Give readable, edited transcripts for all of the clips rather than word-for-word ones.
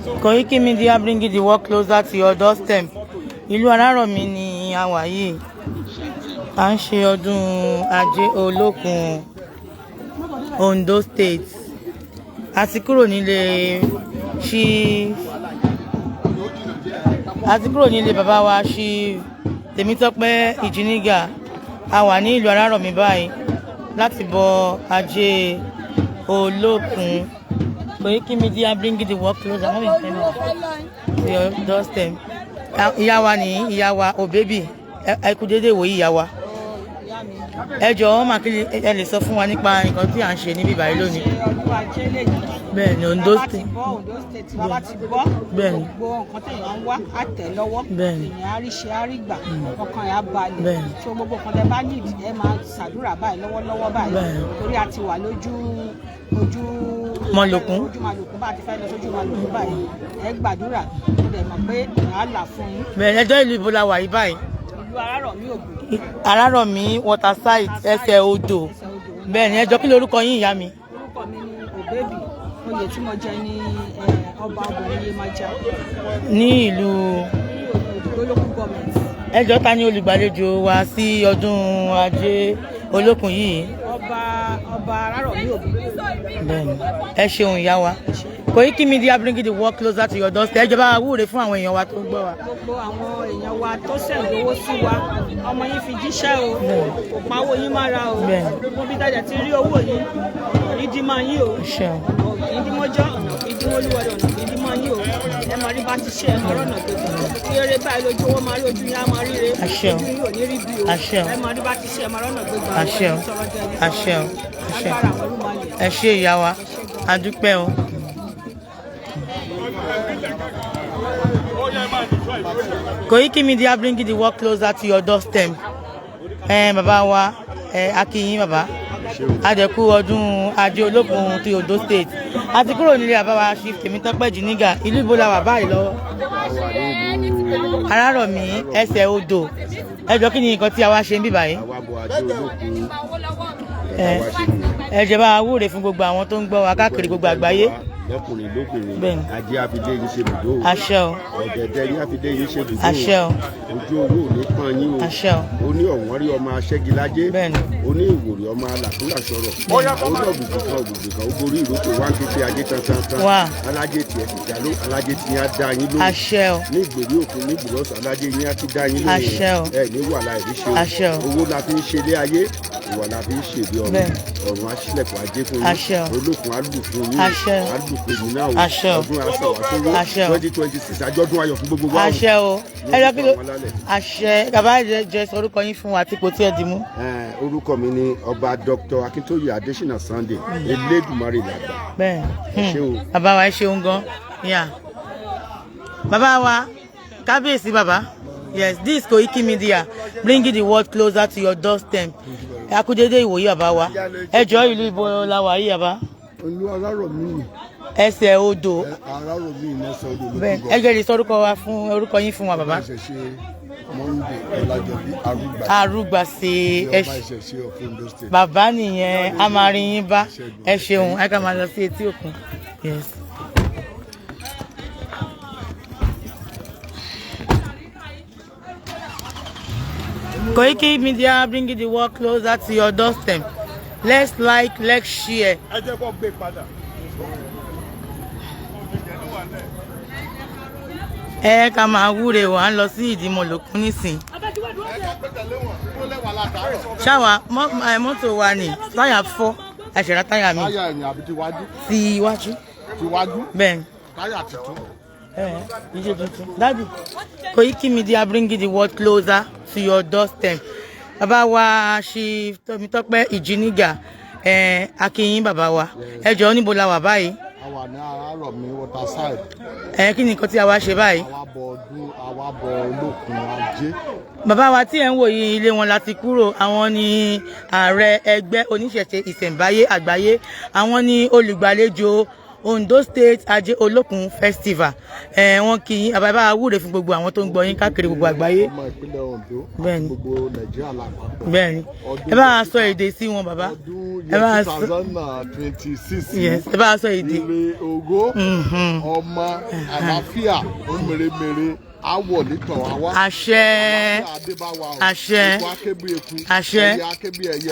Koikimedia bringing the work closer to your doorstep. Ìlú Araromi ni a wà yìí. À ń ṣe ọdún Ajé Olókun Ondo State. A ti kúrò nílé bàbá wa ṣí Temitope Ijiniga. A wà ní ìlú Araromi báyìí láti bọ Ajé Olókun. Koikimedia bringing the work closer to your doorstep. Ìyá wa ni ìyá wa o baby ẹ kú dédé wò ìyá wa. Ẹ jọ̀ọ́ mà kí ẹ lè sọ fún wa nípa nǹkan tí à ń ṣe níbí báyìí lónìí. Bẹ́ẹ̀ ni Ondo State. Bàbá ti bọ́ gbogbo nǹkan téèyàn ń wá àtẹ̀ lọ́wọ́ èèyàn á rí ṣe á rí gbà ọkàn ẹ̀ á balẹ̀ so gbogbo nǹkan tẹ́ bá nídìí ẹ máa ṣàdúrà báyìí lọ́wọ́lọ́wọ́ báyìí torí a ti wà lójú Malokun bá ti fẹ́ lọ sójú Malokun báyìí ẹ gbàdúrà ó dẹ̀ mọ̀ pé èèyàn á là fún yín. Bẹ́ẹ̀ ẹjọ́ ìlú ibo la wà yìí báyìí. Ìlú Araromi Ògùn. Araromi waterside ẹsẹ̀ odò. Bẹ́ẹ̀ ni ẹjọ́ kí lorúkọ yín ìyá mi. Orúkọ mi ni Òbébì oyè tí mo jẹ ní ọba obìnrin Yemaja. Ní ìlú olókun gọọmenti. Ẹjọ́ ta ni olùgbàlejò wa sí ọdún Ajé Olókun yìí. Ọba Araromi Ògùn. Bẹ́ẹ̀ni ẹ ṣeun ìyá wa. Koikimedia bringing the work closer to your doorstep. Ẹ jọ̀ọ́ bá wa wúre fún àwọn èèyàn wa tó ń gbọ́ wa. Gbogbo àwọn èèyàn wa tó sẹ̀ǹdì owó sí wa ọmọ yín fi jíṣẹ́ o kò pa owó yín mára o mo bí dájà ti rí owó yìí ìdímọ̀ yín o ìdímọ̀jọ́ ìdímọ̀lúwọ̀dọ̀ ìdímọ̀ yín o ẹ máa rí bá ti ṣe ẹ máa rọ̀nà gbogbo eré báyìí lójú owó máa rí ojú yín á máa ríre ojú yín ò ní rí bí o ẹ máa rí bá ti ṣe ẹ máa rọ̀nà gbogbo àwọn ẹ ṣé ìyá wa a dúpẹ́ o. Koikimedia bringing the work closer to your doorstep. Bàbá wa a kí yín bàbá. Adẹ̀kú ọdún Ajé Olókun ti Ondo State. A ti kúrò nílé bàbá wa ṣí Temitope Ijiniga. Ìlú ibo la wà báyìí lọ́wọ́. Araromi ẹsẹ̀ odò. Ẹ jọ̀ọ́ kí ni nǹkan tí a wá ṣe níbí báyìí? Ẹ jẹ́ bá wa wúre fún gbogbo àwọn tó ń gbọ́ wa káàkiri gbogbo àgbáyé. Lọ́kùnrin lóbìnrin ajé àfidé yìí ṣe bùdó àṣẹ o ọ̀gẹ̀dẹ̀ ní àfidé yìí ṣe bùdó àṣẹ o ojú owó ò ní pọ́n yín o àṣẹ o ó ní ọ̀wọ́n rí ọmọ aṣẹ́gilájé ó ní ìwòrì ọmọ alàkúnlà sọ̀rọ̀ ó ní ọ̀gbùgbù kan ó borí ìrókò wá ń pípé ajé tantan alájé tiẹ̀ ti jà ló alájé ti yín á dá yín lóhùn àṣẹ o ní ìgbèrí òkun ní ìgbòlọ́sọ̀ alájé yín á ti dá yín lóhùn àṣẹ o ẹ ní wàhálà ìrí ṣe àṣẹ o owó la fi ń ṣe ilé ayé ìwà la fi ń ṣe ìdí ọ̀run aṣílẹ̀kùn ajé fún yín olókun á lù fún yín á lù pé yín náà ọdún aṣọ wa tó 2026 àjọ̀dún ayọ̀ fún gbogbo wa. àṣẹ o ẹ lọ kí ló àṣẹ bàbá jẹ sọ orúkọ yín fún wa àti ipò tí ẹ dì mú. orúkọ mi ni ọba Dr. Akintoye Adesina Sunday Elédùmarè làgbà. bẹ́ẹ̀ bàbá wa ẹ ṣeun gan yà bàbá wa kábíyèsí bàbá yes this Koikimedia bringing the world closer to your doorstep. Akúdédé ìwòyí bàbá wa ẹ jọ̀ọ́ ìlú ibo la wà yìí bàbá. Ìlú Araromi ẹsẹ̀ odò. Araromi ní ẹsẹ̀ odò ló bẹ́ẹ̀ ẹ jẹ́ lè sọ orúkọ yín fún wa bàbá. Arúgbàṣe bàbá nìyẹn a máa rí yín bá ẹ ṣeun ẹ ká máa lọ sí etí òkun. Yes. Koikimedia bringing the work closer to your doorstep. Let's like, let's share. Ẹ ká máa wúre wà ń lọ sí ìdí Malokun nísìn. Ṣáwa mọ́tò wa ni táyà fọ́ ẹ̀ṣẹ̀ra táyà mi. Táyà ẹ̀yìn àbí tiwájú? Ti iwájú. Tiwájú? Bẹ́ẹ̀. Táyà tuntun. Iṣẹ́ tuntun. Daddy, Koikimedia bringing the world closer to your doorstep. Bàbá wa ṣí Temitope Ijiniga a kí yín bàbá wa. Ẹ jọ̀ọ́ níbo la wà báyìí? A wà ní Araromi waterside. Kí ni nǹkan tí a wá ṣe báyìí? Àwa bọ Olókun Ajé. Bàbá wa tí ẹ̀ ń wò yìí ilé wọn láti kúrò àwọn ni ààrẹ ẹgbẹ́ oníṣẹ̀ṣe ìsẹ̀ǹbáyé àgbáyé àwọn ni olùgbàlejò Ondo State Aje Olokun Festival. Wọ́n kí yín àbábá wúre fún gbogbo àwọn tó ń gbọ́ yín káàkiri gbogbo àgbáyé. Bẹ́ẹ̀ni. Bẹ́ẹ̀ni. Ẹ bá sọ èdè sí wọn bàbá. Ẹ bá sọ 2026. Yes, ẹ bá sọ èdè. Ire ògo, ọmọ, àlàáfíà, mèremère. Awọ nítàn àwa. Àṣẹ. Àṣẹ. Àṣẹ.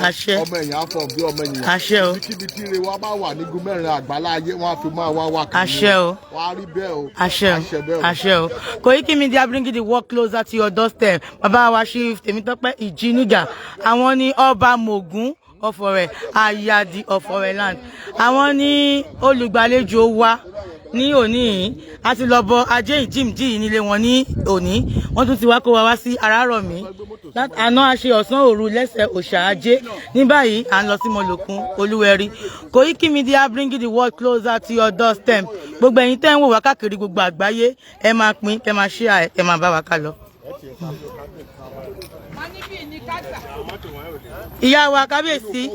Àṣẹ. Ọmọ ẹ̀yìn afọ bí ọmọ ẹ̀yìn. Àṣẹ o. Kíbi tí ire wa bá wà ní gúnmẹ́rin àgbálá ayé wọn á fi máa wá wá kiri. Àṣẹ o. Wọ́n á rí bẹ́ẹ̀ o. Àṣẹ o. Àṣẹ bẹ́ẹ̀ o. Àṣẹ o. Koikimedia bring the work closer to your doorstep. Bàbá wa Chief Temitope Ijiniga. Àwọn ni Ọba Mogun Ọ̀fọ̀rẹ̀ Ayadi Ọ̀fọ̀rẹ̀ land. Àwọn ni olùgbàlejò wa ní òní a ti lọ bọ Ajé ìjìmjì nílé wọn ní òní wọ́n tún ti wá kó wa wá sí Araromi àná a ṣe ọ̀sán òru lẹ́sẹ̀ òṣà Ajé ní báyìí à ń lọ sí Mọ̀lòkun Olúwẹ̀rí. Koikimedia bring the world closer to your doorstep. Gbogbo ẹ̀yin tẹ́ ń wò wá káàkiri gbogbo àgbáyé ẹ máa pín ẹ máa share ẹ máa bá wa ká lọ. Ìyá wa kábíyèsí.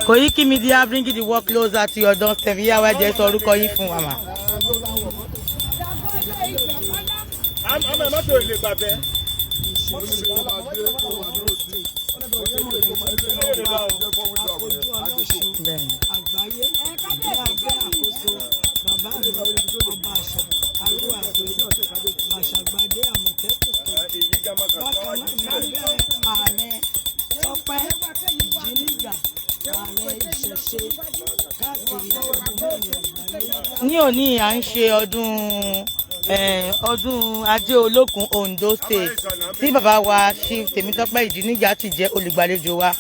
Koikimedia bring the work closer to your doorstep. Ìyá wa jẹ́ sọ orúkọ yín fún wa mà. Ní òní à ń ṣe ọdún Ajé Olókun Ondo State tí bàbá wa Chief Temitope Ijiniga ti jẹ́ olùgbàlejò wa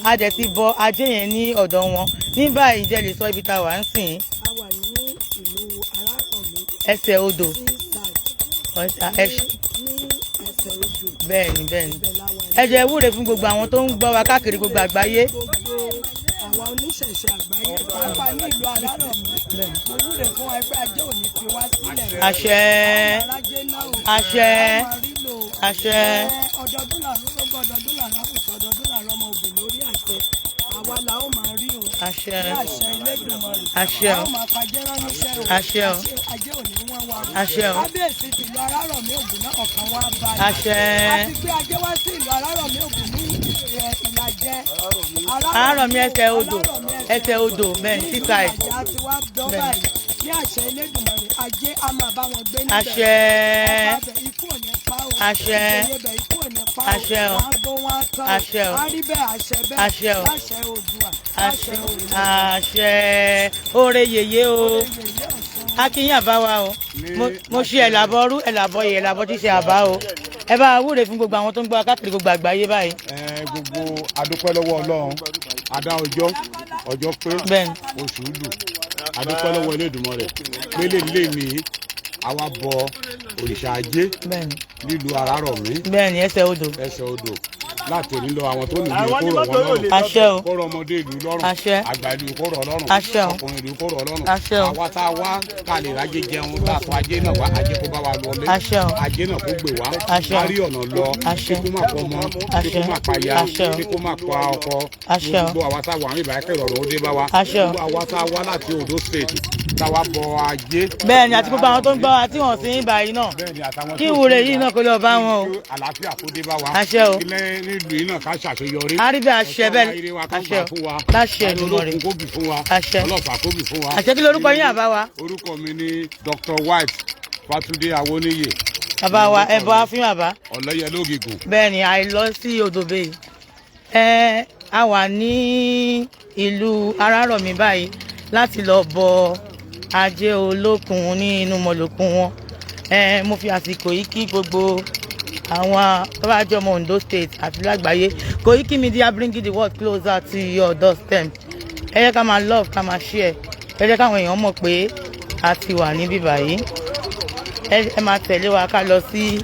a dẹ̀ ti bọ Ajé yẹn ní ọ̀dọ̀ wọn ní báyìí jẹ́ lè sọ ibi tá a wà ń sìn. A wà ní ìlú Araromi. Ẹsẹ̀ odò. Ní ẹsẹ̀ odò. Bẹ́ẹ̀ni bẹ́ẹ̀ni. Ẹ jẹ́ wúre fún gbogbo àwọn tó ń gbọ́ wa káàkiri gbogbo àgbáyé. Àwọn oníṣẹ̀ṣe àgbáyé pàápàá ní ìlú Araromi. Mo wúre fún ẹgbẹ́ Ajé òní fi wá sílẹ̀. Àṣẹ. Àṣẹ. Àṣẹ. Ọdọọdún làwọn gbogbo ọdọọdún làwọn àwùjọ ọdọọdún làwọn ọmọ òbí lórí àṣẹ. Àwa la ó máa rí o. Àṣẹ. Àṣẹ Elédùmarè. Àṣẹ o. A ó máa pàjẹ́ ránníṣẹ́ o. Àṣẹ o. Ajé òní wọ́n wá. Àṣẹ o. Kábíyèsí tìlú Araromi Ògùn náà ọ̀kan wá báyìí. Àṣẹ. A ti gbé Ajé wá sí ìlú Araromi Ògùn ní Ìlàjẹ. Araromi ẹsẹ̀ odò ẹsẹ̀ odò bẹ́ẹ̀ sísá ẹ̀. A ti wá dán báyìí ní àṣẹ Elédùmarè Ajé a máa bá wọn gbé níbẹ̀. Àṣẹ. Ọba bẹ̀ ikú ò ní pa o. Àṣẹ. Ìyẹ̀bẹ̀ ikú ò ní pa o. Àṣẹ o. Wọ́n á gbó wọn tán. Àṣẹ o. A rí bẹ́ẹ̀ àṣẹ bẹ́ẹ̀. Àṣẹ o. Láṣẹ Oòduà. Láṣẹ Oòduà. Àṣẹ oore yèyé o akínyìn àbá wa o mo ṣe ẹ̀làbọ̀rú ẹ̀làbọ̀yè ẹ̀làbọ̀ tí ṣe àbá o ẹ bá wúre fún gbogbo àwọn tó ń gbọ́ káàkiri gbogbo àgbáyé báyìí. Gbogbo adúpẹ́ lọ́wọ́ Ọlọ́run adá ọjọ́ pé oṣù lù adúpẹ́ lọ́wọ́ Elédùmarè pélé lè ní àwa bọ òrìṣà Ajé nílùú Araromi. Bẹ́ẹ̀ni ẹsẹ̀ odò. Ẹsẹ̀ odò láti òní lọ àwọn tó nílùú kó rọ̀ wọ́n lọ́rùn. Àṣẹ o. Kó rọ̀ ọmọdé ìlú lọ́rùn. Àṣẹ. Àgbà ìlú kó rọ̀ lọ́rùn. Àṣẹ o. Ọkùnrin ìlú kó rọ̀ lọ́rùn. Àṣẹ o. Àwa tá a wá ká lè rájé jẹun tá a sọ Ajé náà wá Ajé kó bá wa lọlé. Àṣẹ o. Ajé náà kó gbè wá. Àṣẹ o. Ká rí ọ̀nà lọ. Àṣẹ. Kíkó má pọ̀ mọ́. Kíkó má paya. Àṣẹ o. Kíkó má pa ọkọ. Àṣẹ o. Gbogbo àwa tá a wà ní ìbáyẹ̀kẹ́ ìrọ̀rùn ó dé bá wa. Àṣẹ o. Gbogbo àwa tá a wá láti Ondo State tá a wá bọ Ajé. Bẹ́ẹ̀ni àti gbogbo àwọn tó ń gbọ́ wa tí wọ́n sì ń báyìí náà kí ìwúre yìí náà kó lọ bá wọn o. Àlàáfíà kó dé bá wa. Àṣẹ o. Ilé nílùú yìí náà ká ṣàṣeyọrí. Àríbẹ̀ àṣẹ bẹ́ẹ̀ àṣẹ o láṣẹ Èdùmàrè. Olókun kó bì fún wa. Àṣẹ. Ọlọ́pàá kó bì fún wa. Àṣẹ kí lorúkọ yín àbá wa. Orúkọ mi ni Dr. White Fátúndé Awóníyè. Bàbá wa ẹ bọ afín bàbá. Ọ̀lẹ́yẹ lógìgùn. Bẹ́ẹ̀ni àìlọ sí odòbe a wà ní ìlú Araromi báyìí láti lọ bọ Ajé Olókun ní inú Mọ̀lòkun wọn mo fi àsìkò yìí kí gbogbo àwọn tó bá jẹ́ ọmọ Ondo State àti lágbàáyé Koikimedia bring the world closer to your doorstep. Ẹ jẹ́ ká máa love ká máa share ẹ jẹ́ káwọn èèyàn mọ̀ pé a ti wà níbí báyìí ẹ máa tẹ̀lé wa ká lọ sí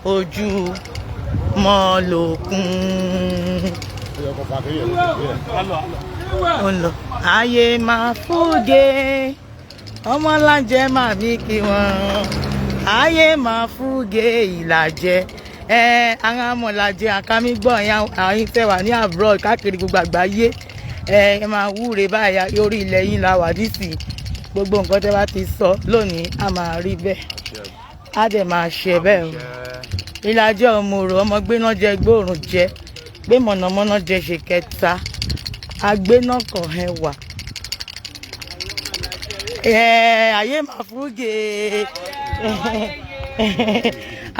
ojú Mọ̀lòkun. Ó ń lọ. Ayé máa fúge ọmọlájẹ máa bí kí wọn ayé máa fúge ìlàjẹ àwọn amọ̀làjẹ àkàmígbọ̀n àwọn tẹ́ wà ní abroad káàkiri gbogbo àgbáyé ẹ máa wúre báyà orí ilẹ̀ yín la wà dísì gbogbo nǹkan tẹ́ bá ti sọ lónìí a máa rí bẹ́ẹ̀ á dẹ̀ máa ṣe bẹ́ẹ̀ o ìlàjẹ òmòrò ọmọ gbéná jẹ gbóòrùn jẹ gbé mọ̀nàmọ́ná jẹ ṣe kẹta agbéná kan ẹwà ayé máa fúgè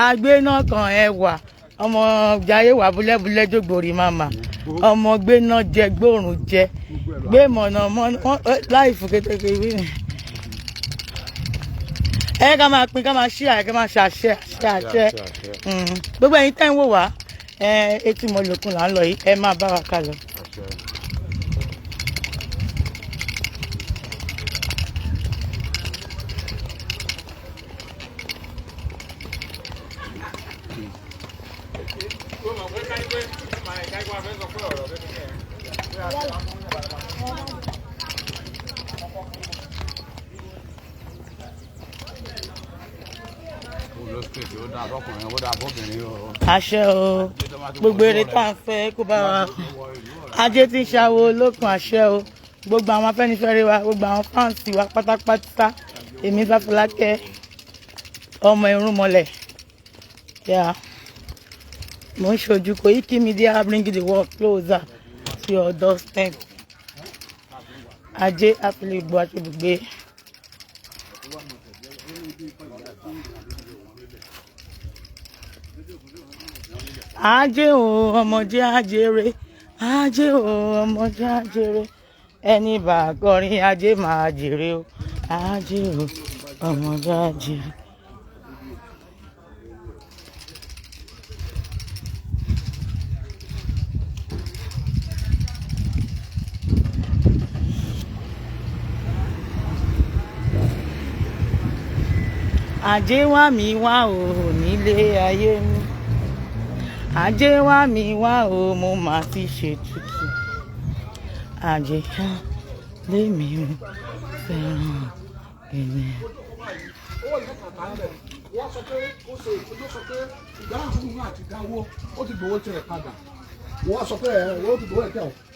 agbéná kan ẹwà ọmọ jayé wà búlẹ́búlẹ́ jògbòrì màmá ọmọ gbéná jẹ gbóòrùn jẹ gbé mọ̀nàmọ́ná láì fún kékeré wí ni ẹ ká máa pín ká máa ṣí àyè ká máa ṣàṣẹ àṣẹ gbogbo ẹ̀yin tẹ́ ń wò wá etí mo lòkun là ń lọ yìí ẹ máa bá wa ká lọ. àṣẹ o gbogbo eré tá à ń fẹ́ kó bá wa ajé tí ń ṣàwọ olókun àṣẹ o gbogbo àwọn afẹ́nifẹ́re wa gbogbo àwọn fáǹsì wa pátápátá èmi Fáfọlákẹ́ ọmọ irúnmọlẹ̀ mo ń ṣojú Koikimedia bring the world closer to your doorstep ajé àfìlẹ̀gbọ́ àṣebùgbé. Ajé o ọmọdé ajere ajé o ọmọdé ajere ẹni bá kọrin ajé máa jèrè o ajé o ọmọdé ajere. Ajé wá mi wá o nílé ayé mi. Ajé wá mi wá o mo máa ti ṣètùtù ajé ká lémi o fẹ́ràn èmi.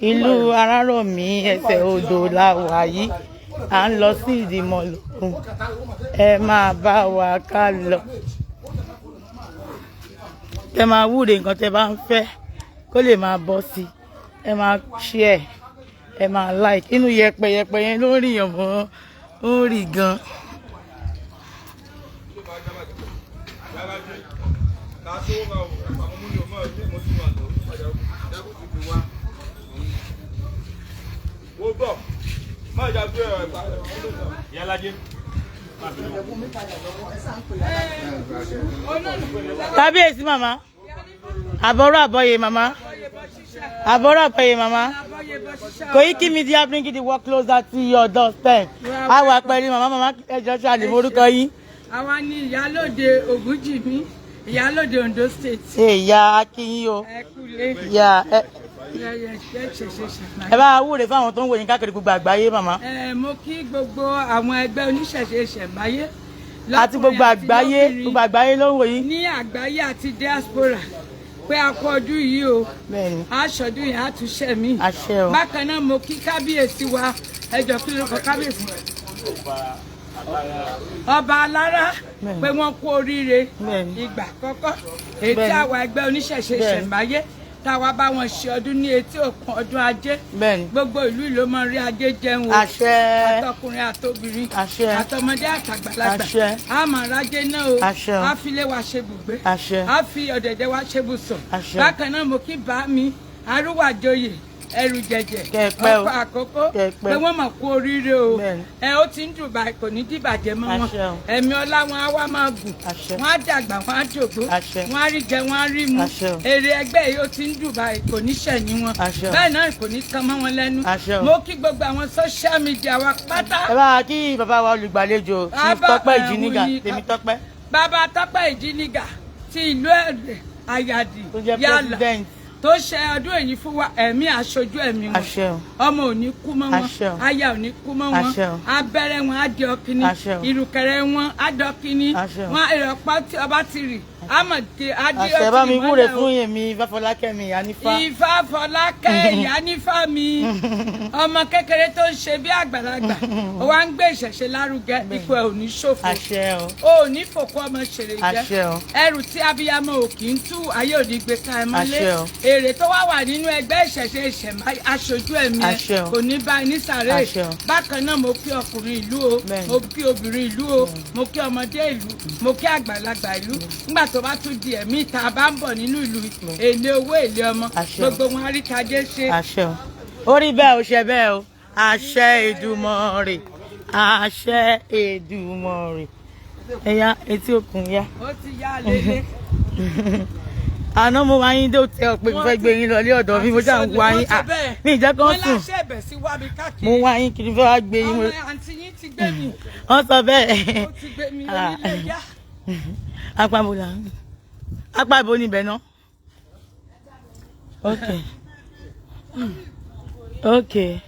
Ìlú Araromi ẹsẹ̀ odò la wà yìí à ń lọ sí ìdìmọ̀lùkùn ẹ máa bá wa ká lọ. Ẹ máa wúre nǹkan tẹ́ bá ń fẹ́ kó lè máa bọ́ sí ẹ máa share ẹ máa like inú yẹpẹyẹpẹ yẹn ló ń rìn yàn mọ́ ó ń rì gan. Kábíyèsí màmá àbọ̀rọ̀ àbọ̀yè màmá àbọ̀rọ̀ àbọ̀yè màmá Koikimedia bring the work closer to your doorstep. Àwa pẹ̀lú màmá ẹjọ́ ṣàlè morúkọ yín. Àwa ni ìyálóde Ògúnjìmí ìyálóde Ondo state. Ìyá akínyìn o ìyá ẹ bá wúre fáwọn tó ń wò yín káàkiri gbogbo àgbáyé màmá. Mo kí gbogbo àwọn ẹgbẹ́ oníṣẹ̀ṣe ìṣẹ̀mbáyé àti gbogbo àgbáyé ló ń wò yín. Ní àgbáyé àti diaspora pé a kú ọdún yìí o aṣọdún yìí á tún ṣe mí. Bákan náà mo kí kábíyèsí wa ẹjọ́ kí ló kọ kábíyèsí ọba alára pé wọ́n kú oríire ìgbà àkọ́kọ́ èyí tí àwa ẹgbẹ́ oníṣẹ̀ṣe ìṣẹ̀mbáyé táwa bá wọn ṣe ọdún ní etí òkun ọdún ajé gbogbo ìlú ló mọ rí ajé jẹun o àtọkùnrin àtobìnrin àtọmọdé àtàgbàlagbà a máa rájé náà o a fi lé wa ṣe bùgbé a fi ọ̀dẹ̀dẹ̀ wa ṣe bùsọ̀ bákan náà mo kí bá mi arúwàjòyè ẹrù jẹjẹ ọkọ àkókò pé wọn mọ kú oríire o ó ti ń dùn báyìí kò ní dìbàjẹ́ mọ́ wọn ẹ̀mí ọlá wọn á wá máa gùn wọn á dàgbà wọn á dògbó wọn á rí jẹ wọn á rí mu èrè ẹgbẹ́ yìí ó ti ń dùn báyìí kò ní ṣẹ̀yìn wọn bẹ́ẹ̀ náà kò ní kan mọ́ wọn lẹ́nu mo kí gbogbo àwọn social media wa pátá. ẹ bá kí bàbá wa olùgbàlejò Temitope Ijiniga Temitope. Bàbá Tope Ijiniga ti ìlú Ayadi yálà tó ṣe ọdún èyí fún wa ẹ̀mí aṣojú ẹ̀mí wọn ọmọ ò ní kú mọ́ wọn aya ò ní kú mọ́ wọn abẹ́rẹ́ wọn á di ọkìnní ìrùkẹ̀rẹ̀ wọn á dọkìnní wọn ìrọ̀pá tí ọba ti rì amọ̀dé adé ọtí bá mi wúre fún yèmí Ìfáfọlákẹ́ mi Ìyánífá. Ìfáfọlákẹ́ Ìyánífá mi ọmọ kékeré tó ń ṣe bí àgbàlagbà ó wá ń gbé ìṣẹ̀ṣe lárugẹ ipò ẹ̀ ò ní ṣòfò ó ní fòkú ọmọ ṣèrè jẹ ẹrù tí abiyamọ ò kì í tú ayé òní gbé ká ẹ mọ́lé èrè tó wá nínú ẹgbẹ́ ìṣẹ̀ṣe ìṣẹ̀mbáyé aṣojú ẹ̀mí ẹ kò ní bá ní sàré bákan náà mo kí ọkùnrin ìlú o mo kí obìnrin ìlú o mo kí ọmọdé ìlú mo kí àgbàlagbà ìlú nígbà tó bá tún di ẹ̀mí ìta bá ń bọ̀ nínú ìlú èlé owó èlé ọmọ gbogbo wọn àríkàdé ṣe. ó rí bẹ́ẹ̀ ó ṣe bẹ́ẹ̀ o àṣẹ Èdùmàrè àṣẹ Èdùmàrè ẹ̀yà etí òkun yá. ó ti yá lélẹ̀. àná mo wá yín tó tẹ ọ pé mo fẹ́ gbé yín lọ ilé ọ̀dọ̀ mi mo ṣáà ń wá yín mi ìjẹ́ kan sùn mo wá yín kiri fẹ́ wá gbé yín. wọ́n sọ bẹ́ẹ̀. apá ibo níbẹ̀ náà. okay.